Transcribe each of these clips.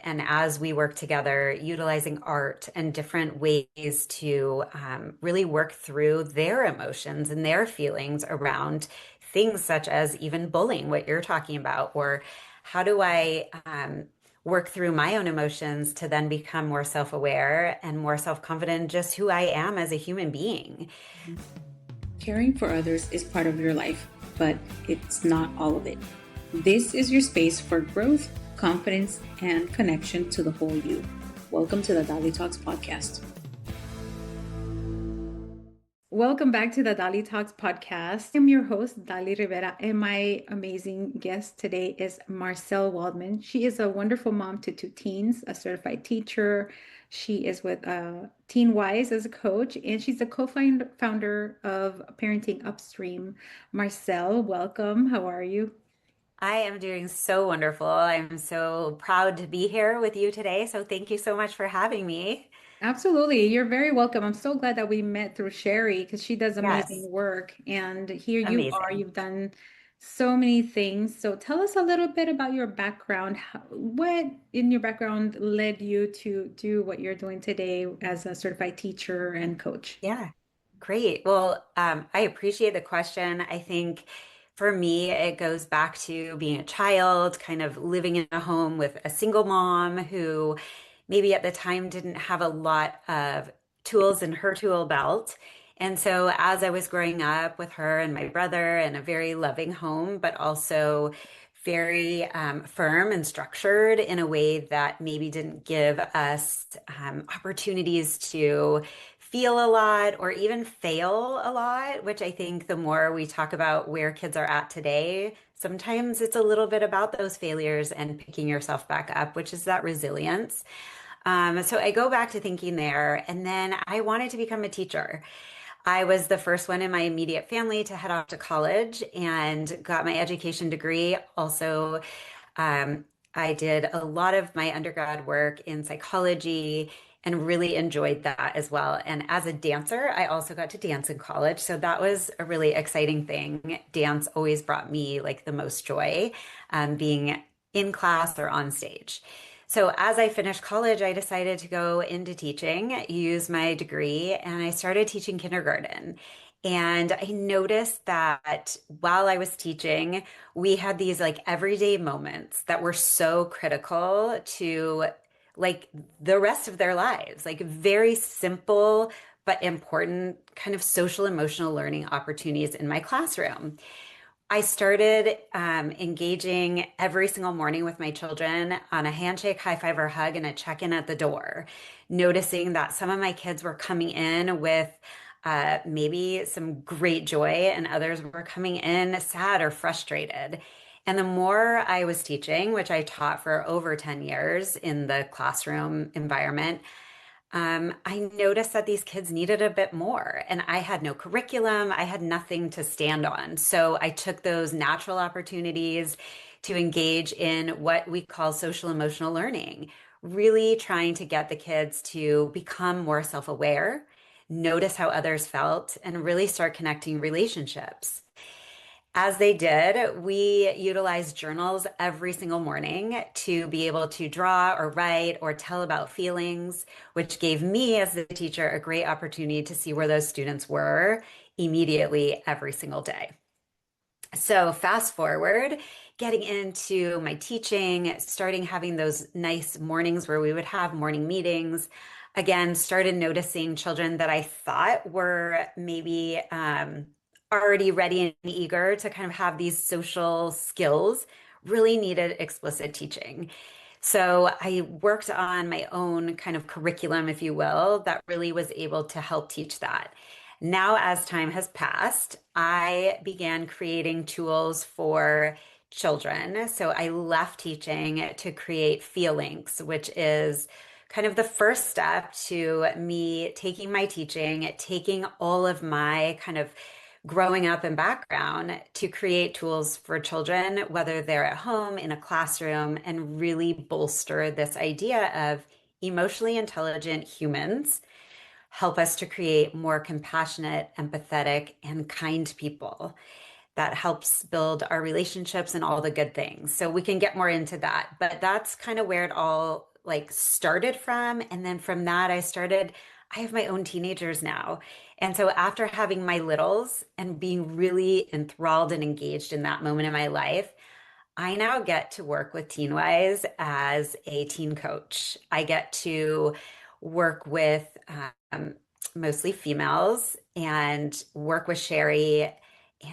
And as we work together, utilizing art and different ways to really work through their emotions and their feelings around things such as even bullying, what you're talking about, or how do I work through my own emotions to then become more self-aware and more self-confident in just who I am as a human being. Caring for others is part of your life, but it's not all of it. This is your space for growth, confidence, and connection to the whole you. Welcome to the DaliTalks podcast. Welcome back to the DaliTalks podcast. I'm your host, Dali Rivera, and my amazing guest today is Marcelle Waldman. She is a wonderful mom to two teens, a certified teacher. She is with Teen Wise as a coach, and she's the co-founder of Parenting Upstream. Marcelle, welcome. How are you? I am doing so wonderful. I'm so proud to be here with you today. So thank you so much for having me. Absolutely. You're very welcome. I'm so glad that we met through Sheri because she does Yes, amazing work. And here you are. amazing. You've done so many things. So tell us a little bit about your background. What in your background led you to do what you're doing today as a certified teacher and coach? Yeah, great. Well, I appreciate the question. I think for me, it goes back to being a child, kind of living in a home with a single mom who maybe at the time didn't have a lot of tools in her tool belt. And so as I was growing up with her and my brother in a very loving home, but also very firm and structured in a way that maybe didn't give us opportunities to feel a lot or even fail a lot, which I think the more we talk about where kids are at today, sometimes it's a little bit about those failures and picking yourself back up, which is that resilience. So I go back to thinking there, and then I wanted to become a teacher. I was the first one in my immediate family to head off to college and got my education degree. Also, I did a lot of my undergrad work in psychology and really enjoyed that as well. And as a dancer, I also got to dance in college. So that was a really exciting thing. Dance always brought me like the most joy, being in class or on stage. So as I finished college, I decided to go into teaching, use my degree, and I started teaching kindergarten. And I noticed that while I was teaching, we had these like everyday moments that were so critical to like the rest of their lives, like very simple but important kind of social emotional learning opportunities in my classroom. I started engaging every single morning with my children on a handshake, high five, or hug, and a check in at the door, noticing that some of my kids were coming in with maybe some great joy, and others were coming in sad or frustrated. And the more I was teaching, which I taught for over 10 years in the classroom environment, I noticed that these kids needed a bit more, and I had no curriculum. I had nothing to stand on. So I took those natural opportunities to engage in what we call social emotional learning, really trying to get the kids to become more self-aware, notice how others felt, and really start connecting relationships. As they did, we utilized journals every single morning to be able to draw or write or tell about feelings, which gave me, as the teacher, a great opportunity to see where those students were immediately every single day. So, fast forward, getting into my teaching, starting having those nice mornings where we would have morning meetings. Again, started noticing children that I thought were maybe already ready and eager to kind of have these social skills, really needed explicit teaching. So I worked on my own kind of curriculum, if you will, that really was able to help teach that. Now, as time has passed, I began creating tools for children. So I left teaching to create FeelLinks, which is kind of the first step to me taking my teaching, taking all of my kind of growing up and background to create tools for children, whether they're at home, in a classroom, and really bolster this idea of emotionally intelligent humans help us to create more compassionate, empathetic, and kind people. That helps build our relationships and all the good things. So we can get more into that, but that's kind of where it all like started from. And then from that, I have my own teenagers now. And so after having my littles and being really enthralled and engaged in that moment in my life, I now get to work with TeenWise as a teen coach. I get to work with um, mostly females and work with Sheri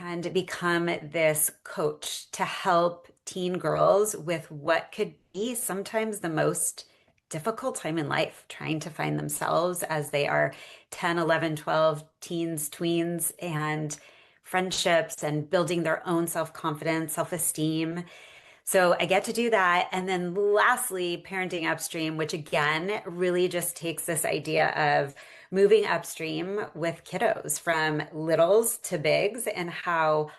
and become this coach to help teen girls with what could be sometimes the most difficult time in life, trying to find themselves as they are 10, 11, 12, teens, tweens, and friendships and building their own self-confidence, self-esteem. So I get to do that. And then lastly, Parenting Upstream, which again really just takes this idea of moving upstream with kiddos from littles to bigs and how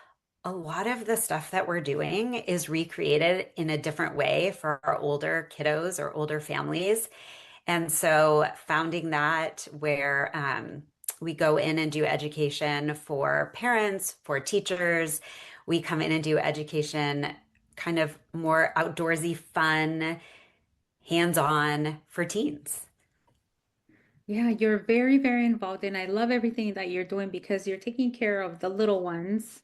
a lot of the stuff that we're doing is recreated in a different way for our older kiddos or older families. And so founding that where we go in and do education for parents, for teachers. We come in and do education kind of more outdoorsy, fun, hands-on for teens. Yeah, you're very, very involved, and I love everything that you're doing because you're taking care of the little ones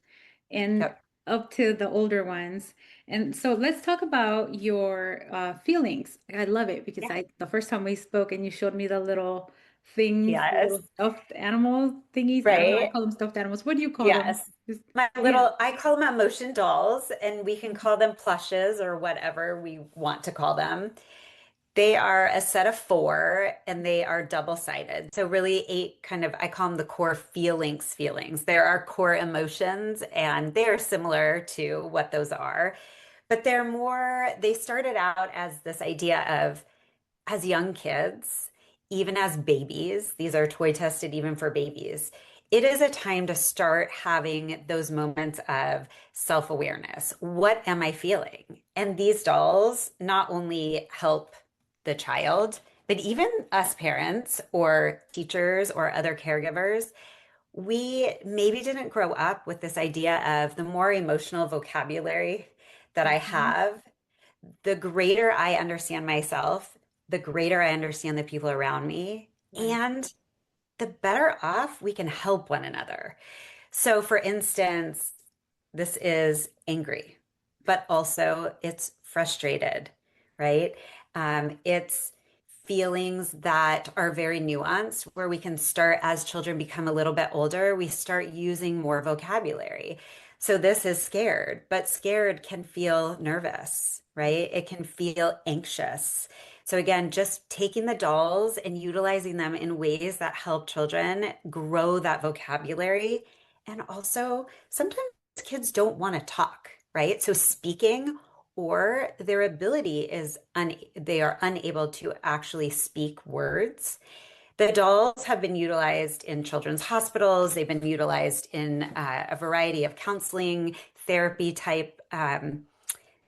and Yep. up to the older ones. And so let's talk about your feelings. I love it because Yeah. the first time we spoke and you showed me the little things, the Yes. little stuffed animal thingies. I don't know, I Right. call them stuffed animals. What do you call them? Yes. Just, My yeah. little, I call them emotion dolls, and we can call them plushes or whatever we want to call them. They are a set of four and they are double-sided. So really eight kind of, I call them the core feelings feelings. There are core emotions and they are similar to what those are, but they started out as this idea of as young kids, even as babies, these are toy tested even for babies. It is a time to start having those moments of self awareness. What am I feeling? And these dolls not only help the child, but even us parents or teachers or other caregivers, we maybe didn't grow up with this idea of the more emotional vocabulary that I Mhm. have, the greater I understand myself, the greater I understand the people around me, Right. and the better off we can help one another. So, for instance, this is angry, but also it's frustrated, right? It's feelings that are very nuanced, where we can start as children become a little bit older, we start using more vocabulary. So, this is scared, but scared can feel nervous, right? It can feel anxious. So, again, just taking the dolls and utilizing them in ways that help children grow that vocabulary. And also, sometimes kids don't want to talk, right? So speaking or their ability they are unable to actually speak words. The dolls have been utilized in children's hospitals. They've been utilized in a variety of counseling, therapy type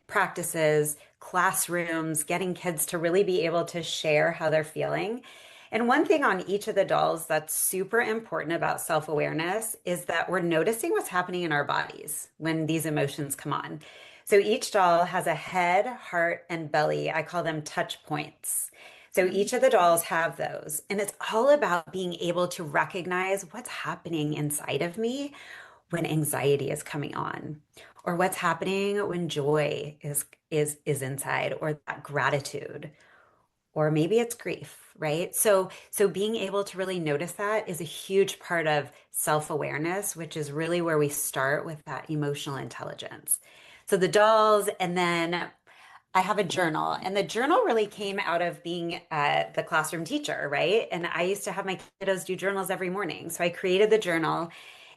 practices, classrooms, getting kids to really be able to share how they're feeling. And one thing on each of the dolls that's super important about self-awareness is that we're noticing what's happening in our bodies when these emotions come on. So each doll has a head, heart, and belly. I call them touch points. So each of the dolls have those. And it's all about being able to recognize what's happening inside of me when anxiety is coming on, or what's happening when joy is inside, or that gratitude, or maybe it's grief, right? So being able to really notice that is a huge part of self-awareness, which is really where we start with that emotional intelligence. So the dolls, and then I have a journal, and the journal really came out of being the classroom teacher, right? And I used to have my kiddos do journals every morning. So I created the journal,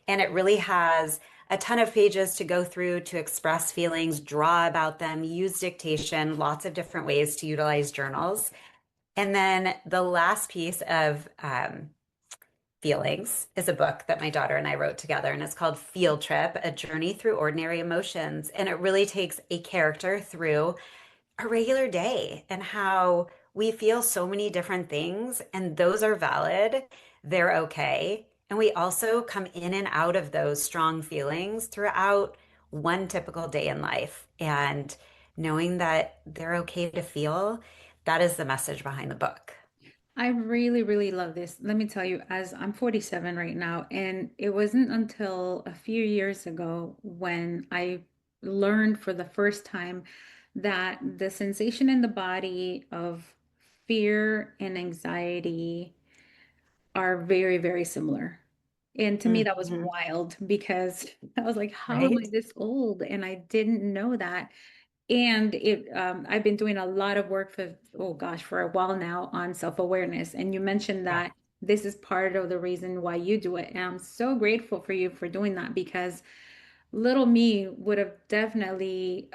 and it really has a ton of pages to go through to express feelings, draw about them, use dictation, lots of different ways to utilize journals. And then the last piece of feelings is a book that my daughter and I wrote together, and it's called Field Trip, A Journey Through Ordinary Emotions. And it really takes a character through a regular day and how we feel so many different things, and those are valid. They're okay. And we also come in and out of those strong feelings throughout one typical day in life. And knowing that they're okay to feel, that is the message behind the book. I really, really love this. Let me tell you, as I'm 47 right now, and it wasn't until a few years ago when I learned for the first time that the sensation in the body of fear and anxiety are very, very similar. And to me, that was Mhm. wild because I was like, how am I Right? this old? And I didn't know that. And I've been doing a lot of work for, oh gosh, for a while now on self-awareness. And you mentioned Yeah. that this is part of the reason why you do it. And I'm so grateful for you for doing that because little me would have definitely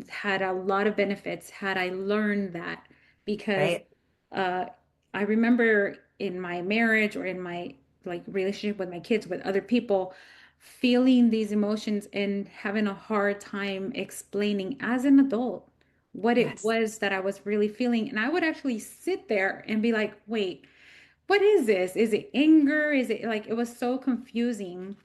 had a lot of benefits had I learned that because Right? uh, I remember in my marriage or in my like relationship with my kids, with other people, feeling these emotions and having a hard time explaining as an adult what it Yes. was that I was really feeling. And I would actually sit there and be like, wait, what is this? Is it anger? Is it like it was so confusing?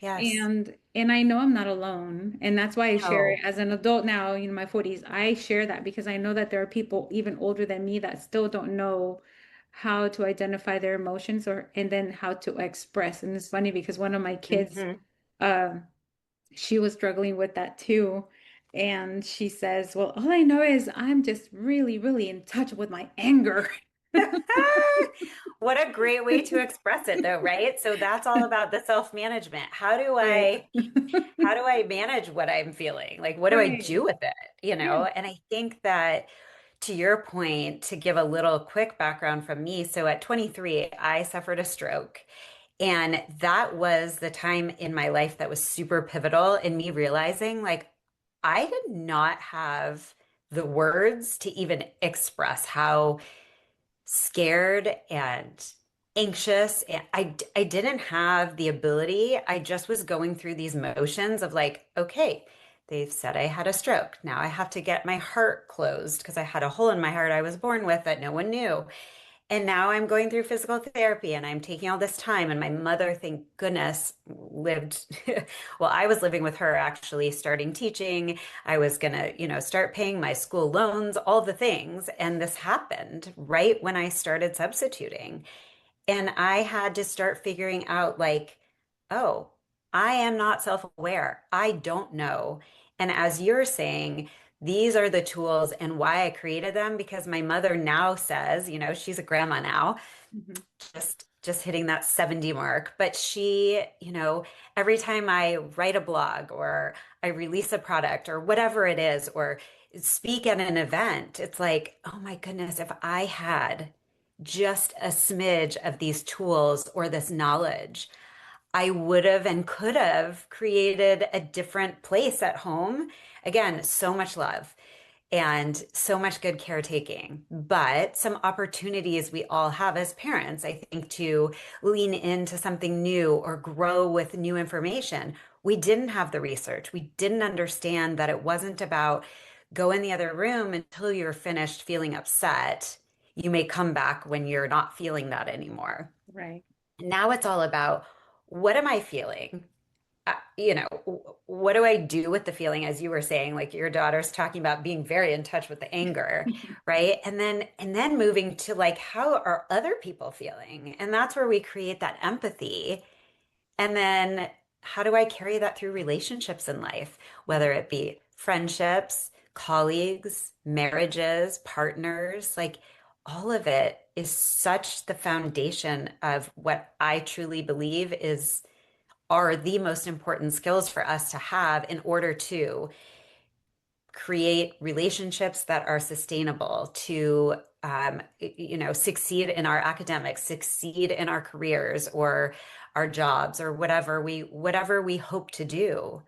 Yes. And I know I'm not alone. And that's why I share it No. as an adult now, in my 40s. I share that because I know that there are people even older than me that still don't know how to identify their emotions or and then how to express. And it's funny because one of my kids, Hmm. um, she was struggling with that too. And she says, well, all I know is I'm just really, really in touch with my anger. What a great way to express it though, right? So that's all about the self-management. Right. How do I manage what I'm feeling? Like what do I do Right. with it? Yeah. And I think that to your point, to give a little quick background from me, so at 23, I suffered a stroke. And that was the time in my life that was super pivotal in me realizing like I did not have the words to even express how scared and anxious and I didn't have the ability. I just was going through these motions of like, okay, they've said I had a stroke. Now I have to get my heart closed because I had a hole in my heart I was born with that no one knew. And now I'm going through physical therapy and I'm taking all this time. And my mother, thank goodness, lived, well, I was living with her actually, starting teaching. I was going to, start paying my school loans, all the things. And this happened right when I started substituting. And I had to start figuring out, like, oh, I am not self-aware. I don't know. And as you're saying, these are the tools and why I created them because my mother now says, she's a grandma now, Mhm. just hitting that 70 mark. But she, every time I write a blog or I release a product or whatever it is, or speak at an event, it's like, oh my goodness, if I had just a smidge of these tools or this knowledge, I would have and could have created a different place at home. Again, so much love and so much good caretaking, but some opportunities we all have as parents, I think, to lean into something new or grow with new information. We didn't have the research. We didn't understand that it wasn't about go in the other room until you're finished feeling upset. You may come back when you're not feeling that anymore. Right. Now it's all about what am I feeling? What do I do with the feeling, as you were saying, like your daughter's talking about being very in touch with the anger, right? And then moving to like, how are other people feeling? And that's where we create that empathy. And then how do I carry that through relationships in life, Right. whether it be friendships, colleagues, marriages, partners, like all of it is such the foundation of what I truly believe is are the most important skills for us to have in order to create relationships that are sustainable, to succeed in our academics, succeed in our careers or our jobs or whatever we hope to do.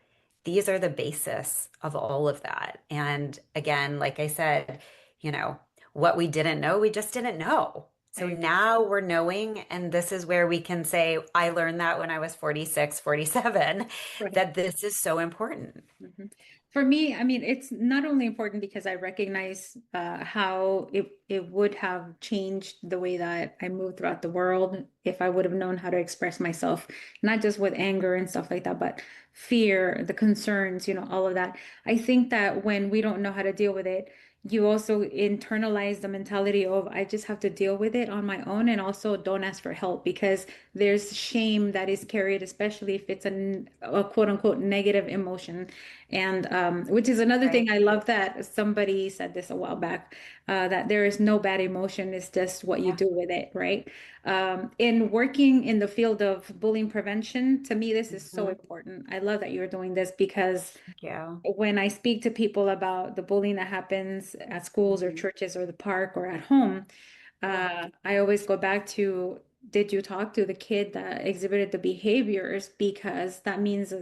These are the basis of all of that. And again, like I said, you know, what we didn't know, we just didn't know. I So agree. now we're knowing, and this is where we can say, I learned that when I was 46, 47, Right. that this is so important. Mhm. For me, I mean, it's not only important because I recognize how it would have changed the way that I move throughout the world if I would have known how to express myself, not just with anger and stuff like that, but fear, the concerns, all of that. I think that when we don't know how to deal with it, you also internalize the mentality of I just have to deal with it on my own, and also don't ask for help because there's shame that is carried, especially if it's a quote unquote negative emotion. And which is another thing. Right. I love that somebody said this a while back, that there is no bad emotion, it's just what you Yeah. do with it, right? In working in the field of bullying prevention, to me, this is so Mhm. important. I love that you're doing this because Thank you. when I speak to people about the bullying that happens at schools or Mhm. churches or the park or at home, Yeah. I always go back to, did you talk to the kid that exhibited the behaviors? Because that means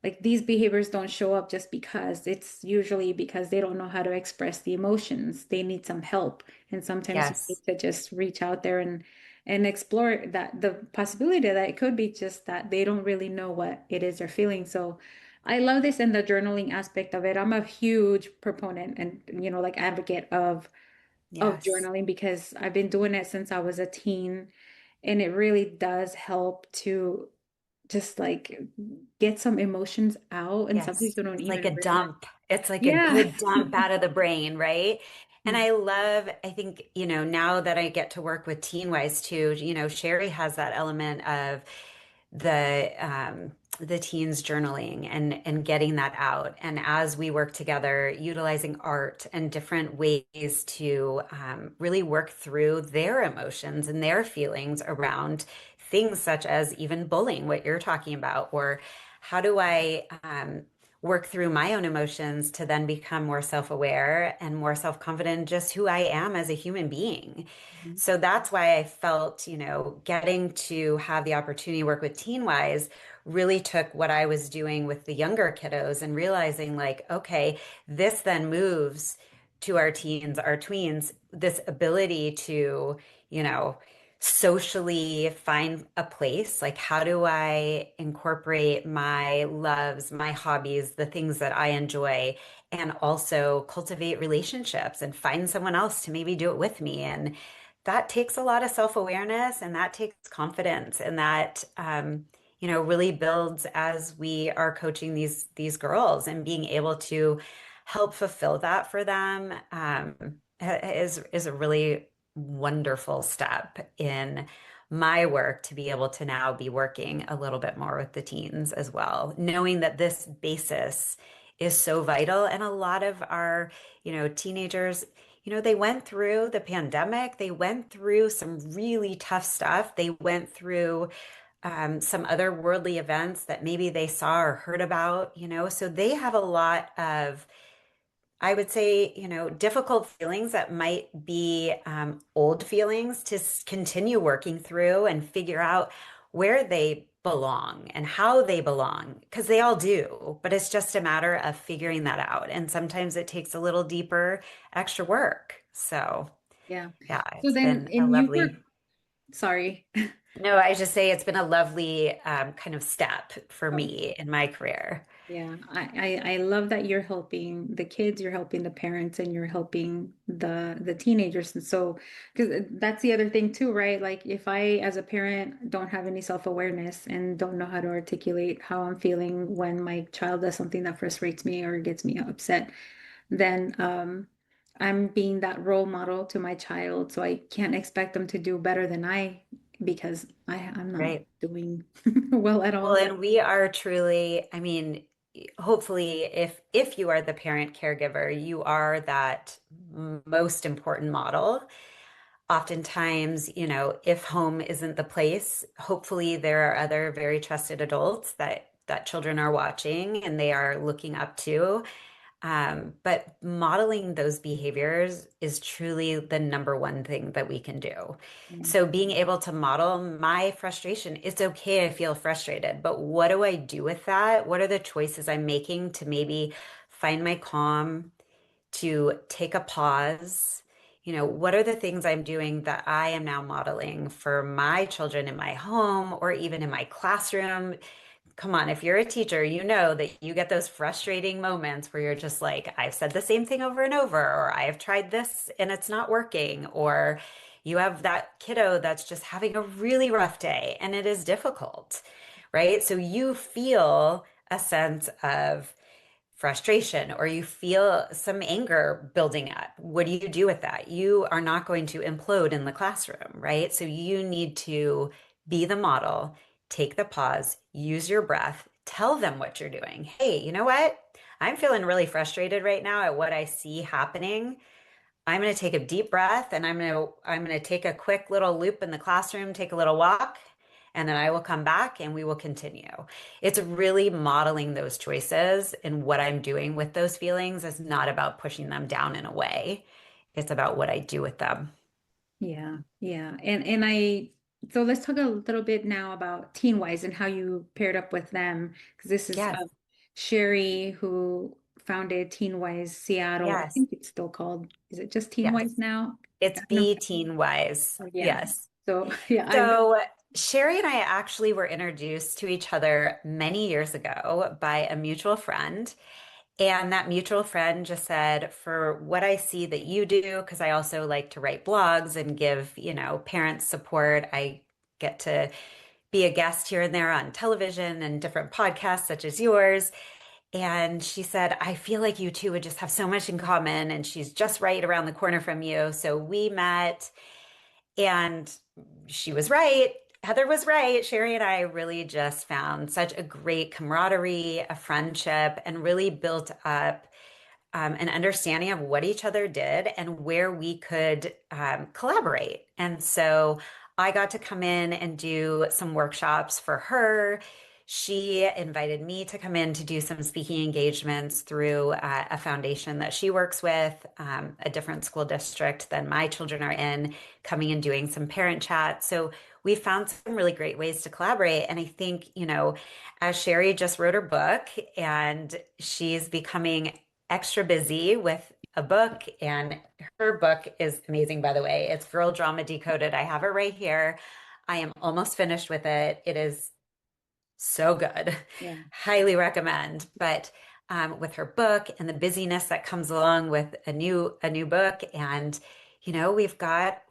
like these behaviors don't show up just because. It's usually because they don't know how to express the emotions. They need some help. And sometimes you need Yes. to just reach out there and explore that the possibility that it could be just that they don't really know what it is they're feeling. So I love this in the journaling aspect of it. I'm a huge proponent and like advocate of Yes. journaling because I've been doing it since I was a teen, and it really does help to just like get some emotions out, and sometimes Yes. you don't It's like a even realize. dump. It's like a Yeah. good dump out of the brain, right? And I think, now that I get to work with Teen Wise too, Sheri has that element of the teens journaling and getting that out. And as we work together, utilizing art and different ways to really work through their emotions and their feelings around things such as even bullying, what you're talking about, or how do I work through my own emotions to then become more self-aware and more self-confident in just who I am as a human being. Mhm. So that's why I felt, getting to have the opportunity to work with TeenWise really took what I was doing with the younger kiddos and realizing like, okay, this then moves to our teens, our tweens, this ability to, you know, socially find a place. Like, how do I incorporate my loves, my hobbies, the things that I enjoy, and also cultivate relationships and find someone else to maybe do it with me? And that takes a lot of self-awareness and that takes confidence and that really builds as we are coaching these girls and being able to help fulfill that for them is a really wonderful step in my work to be able to now be working a little bit more with the teens as well, knowing that this basis is so vital. And a lot of our, teenagers, they went through the pandemic, they went through some really tough stuff, they went through some other worldly events that maybe they saw or heard about, so they have a lot of, I would say, difficult feelings that might be old feelings to continue working through and figure out where they belong and how they belong, because they all do, but it's just a matter of figuring that out. And sometimes it takes a little deeper, extra work. So, Yeah. yeah, So it's then, been a and you were, lovely, sorry. no, I just say it's been a lovely kind of step for Oh, me in my career. yeah, I love that you're helping the kids, you're helping the parents, and you're helping the teenagers. And so, because that's the other thing too, right? Like if I, as a parent, don't have any self-awareness and don't know how to articulate how I'm feeling when my child does something that frustrates me or gets me upset, then I'm being that role model to my child. So I can't expect them to do better than I because I'm not Right. doing well at Well, all. and we are truly, I mean, hopefully if you are the parent caregiver, you are that most important model. Oftentimes, if home isn't the place, hopefully there are other very trusted adults that children are watching and they are looking up to. But modeling those behaviors is truly the number one thing that we can do. Yeah. So being able to model my frustration, it's okay to feel frustrated, but what do I do with that? What are the choices I'm making to maybe find my calm, to take a pause? What are the things I'm doing that I am now modeling for my children in my home or even in my classroom? Come on, if you're a teacher, you know that you get those frustrating moments where you're just like, I've said the same thing over and over, or I have tried this and it's not working, or you have that kiddo that's just having a really rough day and it is difficult, right? So you feel a sense of frustration or you feel some anger building up, what do you do with that? You are not going to implode in the classroom, right? So you need to be the model, take the pause, use your breath, tell them what you're doing. Hey, you know what? I'm feeling really frustrated right now at what I see happening. I'm going to take a deep breath and I'm going to take a quick little loop in the classroom, take a little walk, and then I will come back and we will continue. It's really modeling those choices and what I'm doing with those feelings is not about pushing them down in a way. It's about what I do with them. Yeah, yeah. And so let's talk a little bit now about Teen Wise and how you paired up with them. Because this is Yes. Sheri who founded Teen Wise Seattle. I Yes. think it's still called, is it just Teen Yes. Wise now? I It's don't know. be teen wise. Oh, yeah. Yes. So yeah, I'm So Sheri and I actually were introduced to each other many years ago by a mutual friend. And that mutual friend just said, for what I see that you do, because I also like to write blogs and give, parents support. I get to be a guest here and there on television and different podcasts such as yours. And she said, I feel like you two would just have so much in common. And she's just right around the corner from you. So we met and she was right. Heather was right. Sheri and I really just found such a great camaraderie, a friendship, and really built up an understanding of what each other did and where we could collaborate. And so I got to come in and do some workshops for her. She invited me to come in to do some speaking engagements through a foundation that she works with, a different school district than my children are in, coming and doing some parent chat. So we found some really great ways to collaborate. And I think, as Sheri just wrote her book and she's becoming extra busy with a book, and her book is amazing, by the way. It's Girl Drama Decoded. I have it right here. I am almost finished with it. It is so good. yeah. Highly recommend. But with her book and the busyness that comes along with a new book, and we've got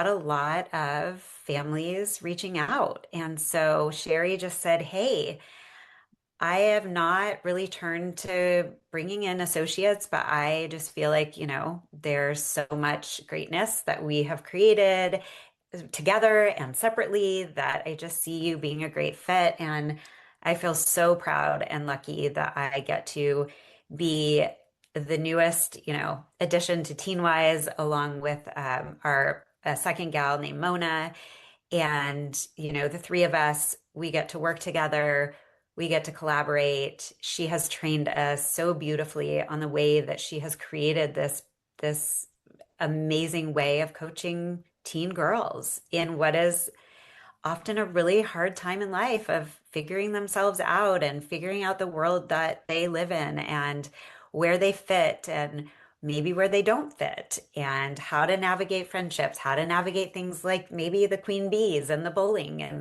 a lot of families reaching out, and so Sheri just said, "Hey, I have not really turned to bringing in associates, but I just feel like, there's so much greatness that we have created together and separately that I just see you being a great fit. And I feel so proud and lucky that I get to be the newest, addition to TeenWise, along with our a second gal named Mona. And, the three of us, we get to work together. We get to collaborate. She has trained us so beautifully on the way that she has created this amazing way of coaching teen girls in what is often a really hard time in life of figuring themselves out and figuring out the world that they live in and where they fit and maybe where they don't fit and how to navigate friendships, how to navigate things like maybe the queen bees and the bowling and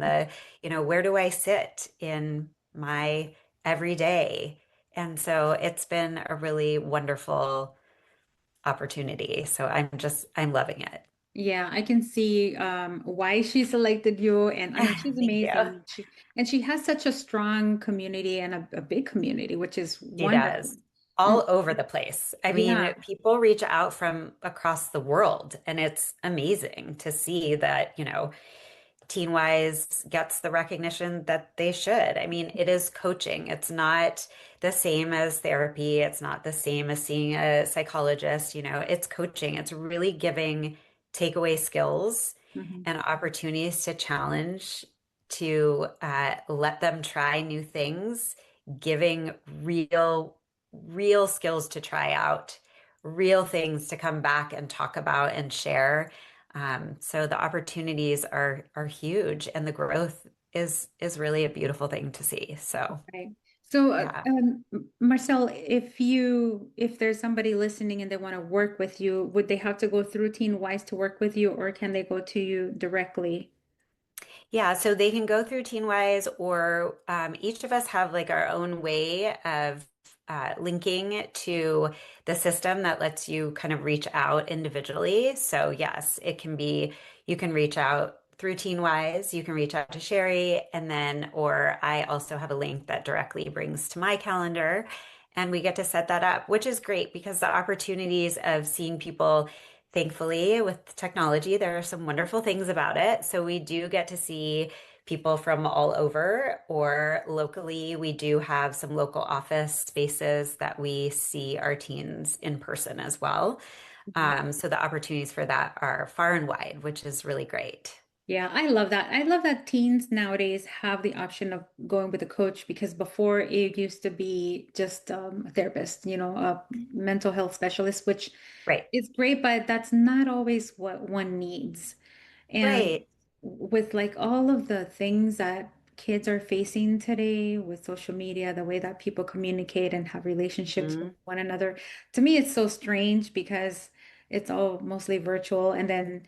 where do I sit in my everyday? And so it's been a really wonderful opportunity. So I'm loving it. Yeah, I can see why she selected you, and I mean she's Thank you. amazing. She has such a strong community and a big community, which is She wonderful. does. And All over the place. I mean, yeah, people reach out from across the world, and it's amazing to see that, Teen Wise gets the recognition that they should. I mean, it is coaching. It's not the same as therapy. It's not the same as seeing a psychologist. It's coaching. It's really giving takeaway skills mhm. and opportunities to challenge, to let them try new things, giving real skills to try out, real things to come back and talk about and share. So the opportunities are huge, and the growth is really a beautiful thing to see. So Right. So, yeah. Marcel, if there's somebody listening and they want to work with you, would they have to go through Teen Wise to work with you, or can they go to you directly? Yeah, so they can go through TeenWise, or each of us have like our own way of linking to the system that lets you kind of reach out individually. So yes, it can be, you can reach out through TeenWise, you can reach out to Sheri, and then, or I also have a link that directly brings to my calendar. and we get to set that up, which is great because the opportunities of seeing people, thankfully, with technology, there are some wonderful things about it. So we do get to see people from all over, or locally, we do have some local office spaces that we see our teens in person as well. So the opportunities for that are far and wide, which is really great. Yeah, I love that. I love that teens nowadays have the option of going with a coach because before it used to be just a therapist, a mental health specialist, which Right. is great, but that's not always what one needs. And Right. with like all of the things that kids are facing today with social media, the way that people communicate and have relationships with Mhm. one another, to me, it's so strange because it's all mostly virtual. And then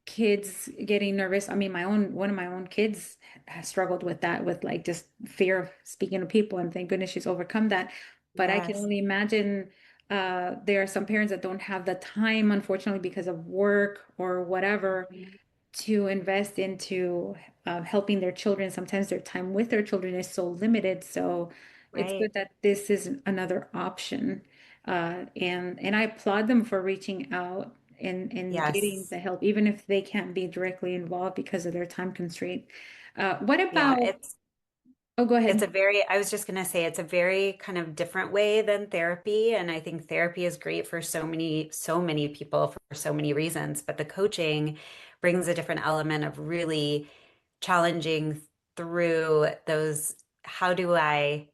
kids getting nervous. I mean, one of my own kids has struggled with that, with like just fear of speaking to people, and thank goodness she's overcome that. But I can Yes. only imagine there are some parents that don't have the time, unfortunately, because of work or whatever, Mhm. to invest into helping their children. Sometimes their time with their children is so limited. So it's good Right. that this is another option. And I applaud them for reaching out and getting Yes. the help, even if they can't be directly involved because of their time constraint. What Yeah, about, oh, go it's ahead. a very, I was just going to say, it's a very kind of different way than therapy. And I think therapy is great for so many people for so many reasons. But the coaching brings a different element of really challenging through those, how do I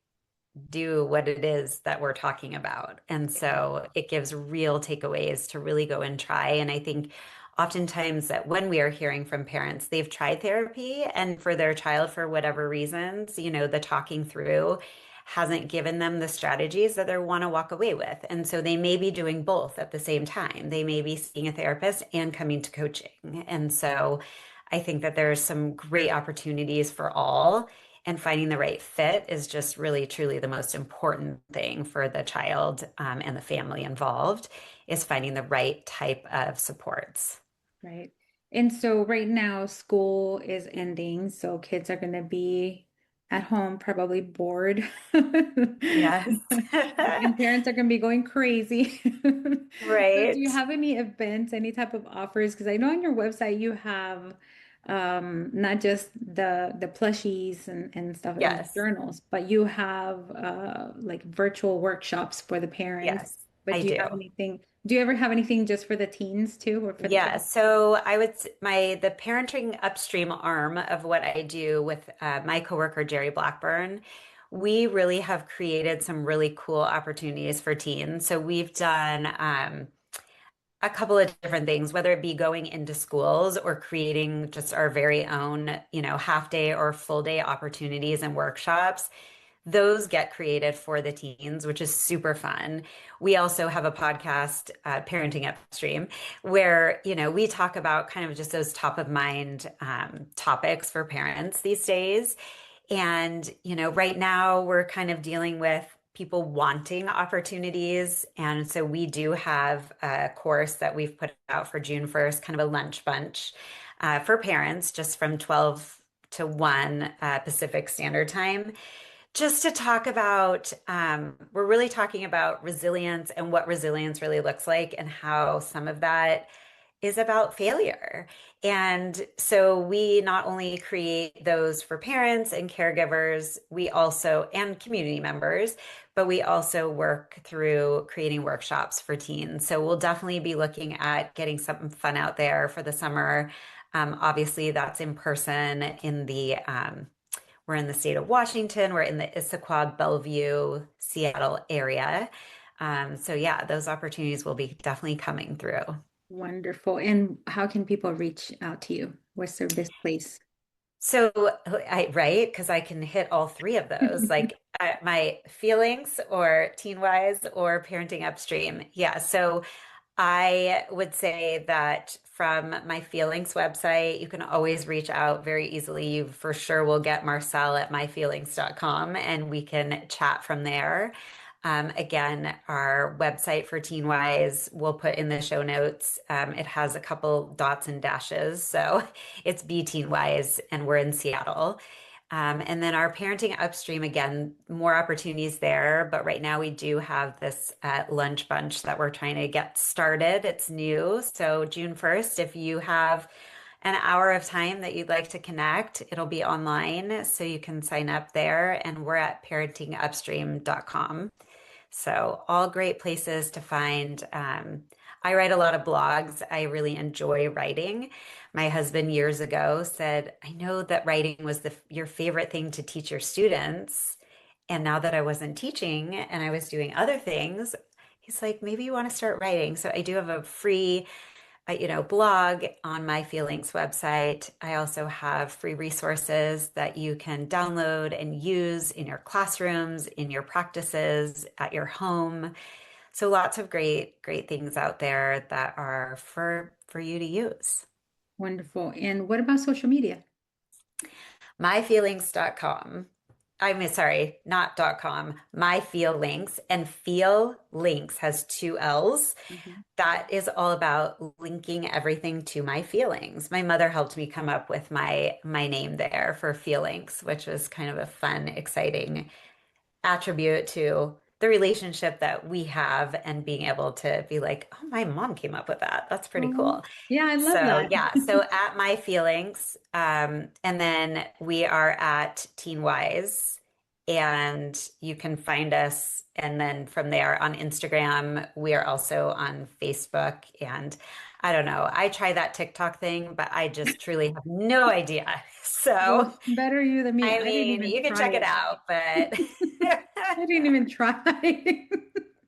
do what it is that we're talking about. And so it gives real takeaways to really go and try. And I think oftentimes that when we are hearing from parents, they've tried therapy and for their child, for whatever reasons, the talking through hasn't given them the strategies that they want to walk away with. And so they may be doing both at the same time. They may be seeing a therapist and coming to coaching. And so I think that there's some great opportunities for all. And finding the right fit is just really, truly the most important thing for the child and the family involved is finding the right type of supports. Right. And so right now, school is ending, so kids are going to be at home, probably bored. Yes. And parents are going to be going crazy. So do Right. you have any events, any type of offers? Because I know on your website you have not just the plushies and stuff and the Yes. journals, but you have like virtual workshops for the parents. Yes, But I do you do. have anything? Do you ever have anything just for the teens too, or for the Yeah, kids? so I would the parenting upstream arm of what I do with my coworker Jerry Blackburn, we really have created some really cool opportunities for teens. So we've done a couple of different things, whether it be going into schools or creating just our very own, half day or full day opportunities and workshops. Those get created for the teens, which is super fun. We also have a podcast, Parenting Upstream, where, we talk about kind of just those top of mind topics for parents these days. And, right now we're kind of dealing with people wanting opportunities. And so we do have a course that we've put out for June 1st, kind of a lunch bunch for parents, just from 12 to 1 Pacific Standard Time just to talk about, we're really talking about resilience and what resilience really looks like, and how some of that is about failure. And so we not only create those for parents and caregivers, we also, and community members, but we also work through creating workshops for teens. So we'll definitely be looking at getting something fun out there for the summer. Obviously, that's in person in the we're in the state of Washington. We're in the Issaquah, Bellevue, Seattle area. So yeah, those opportunities will be definitely coming through. Wonderful. And how can people reach out to you? What's their best place? So right, because I can hit all three of those, like my feelings or Teen Wise or Parenting Upstream. Yeah. So I would say that from my feelings website, you can always reach out very easily. You for sure will get Marcelle at myfeelings.com and we can chat from there. Again, our website for TeenWise we'll put in the show notes. It has a couple dots and dashes. So it's Be TeenWise and we're in Seattle. And then our Parenting Upstream, again, more opportunities there. But right now we do have this lunch bunch that we're trying to get started. It's new. So June 1st, if you have an hour of time that you'd like to connect, it'll be online. So you can sign up there. And we're at parentingupstream.com. So all great places to find. I write a lot of blogs. I really enjoy writing. My husband years ago said, I know that writing was your favorite thing to teach your students. And now that I wasn't teaching and I was doing other things, he's like, maybe you want to start writing. So I do have a free blog on my FeelLinks website. I also have free resources that you can download and use in your classrooms, in your practices, at your home. So lots of great, great things out there that are for you to use. Wonderful. And what about social media? myfeelings.com. I mean, sorry, not .com, myfeellinks, and FeelLinks has two L's. Mhm. That is all about linking everything to my feelings. My mother helped me come up with my name there for FeelLinks, which was kind of a fun, exciting attribute to the relationship that we have and being able to be like, oh, my mom came up with that. That's pretty Oh, cool. yeah, I love So that. yeah, so at my feelings, and then we are at Teen Wise, and you can find us. And then from there on Instagram, we are also on Facebook. And I don't know, I try that TikTok thing, but I just truly have no idea. So Well, better you than me. I I didn't mean, even you can try check it it. out, but I didn't even try.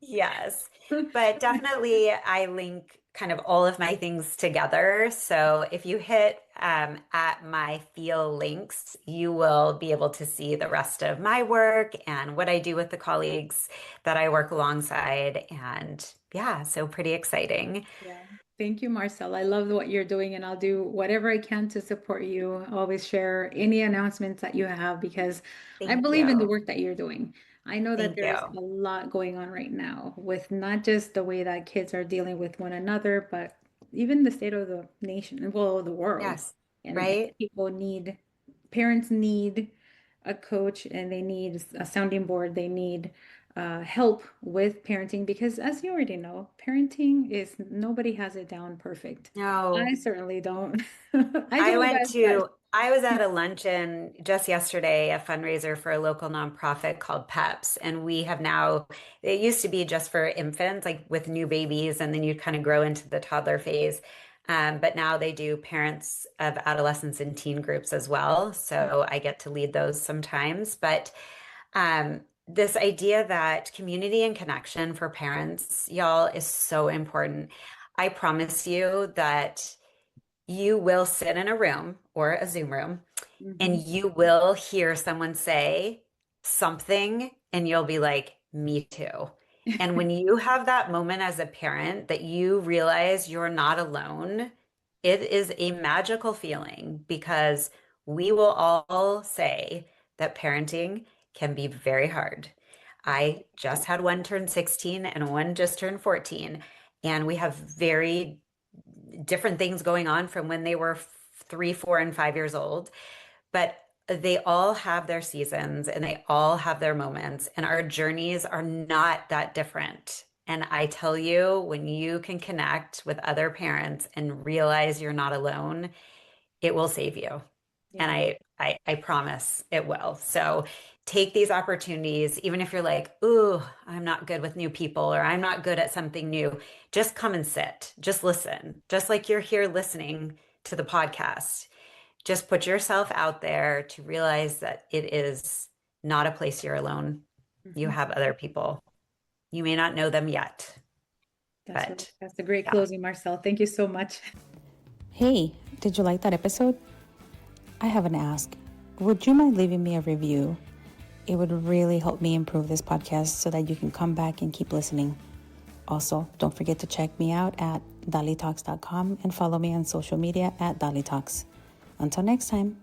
yes, but definitely I link kind of all of my things together. So if you hit at my feel links, you will be able to see the rest of my work and what I do with the colleagues that I work alongside. And yeah, so pretty exciting. Yeah. Thank you, Marcel. I love what you're doing, and I'll do whatever I can to support you. Always share any announcements that you have because I Thank believe in the you. work that you're doing. I know that Thank there's you. a lot going on right now with not just the way that kids are dealing with one another, but even the state of the nation, well, the world. Yes, And right? people need, parents need a coach and they need a sounding board. They need help with parenting because, as you already know, parenting is nobody has it down perfect. I No. certainly don't. I do my best, but I was at a luncheon just yesterday, a fundraiser for a local nonprofit called PEPS. And we have now, it used to be just for infants, like with new babies, and then you kind of grow into the toddler phase. But now they do parents of adolescents and teen groups as well. So I get to lead those sometimes. But this idea that community and connection for parents, y'all, is so important. I promise you that you will sit in a room or a Zoom room and Mhm. you will hear someone say something and you'll be like, me too. And when you have that moment as a parent that you realize you're not alone, it is a magical feeling because we will all say that parenting can be very hard. I just had one turn 16 and one just turned 14, and we have very different things going on from when they were 3, 4, and 5 years old. But they all have their seasons and they all have their moments, and our journeys are not that different. And I tell you, when you can connect with other parents and realize you're not alone, it will save you. And Yeah. I promise it will. So take these opportunities, even if you're like, ooh, I'm not good with new people or I'm not good at something new. Just come and sit. Just listen. Just like you're here listening to the podcast. Just put yourself out there to realize that it is not a place you're alone. You Mhm. have other people. You may not know them yet, That's right. but That's a great yeah. closing, Marcel. Thank you so much. Hey, did you like that episode? I have an ask. Would you mind leaving me a review? It would really help me improve this podcast so that you can come back and keep listening. Also, don't forget to check me out at DaliTalks.com and follow me on social media at DaliTalks. Until next time.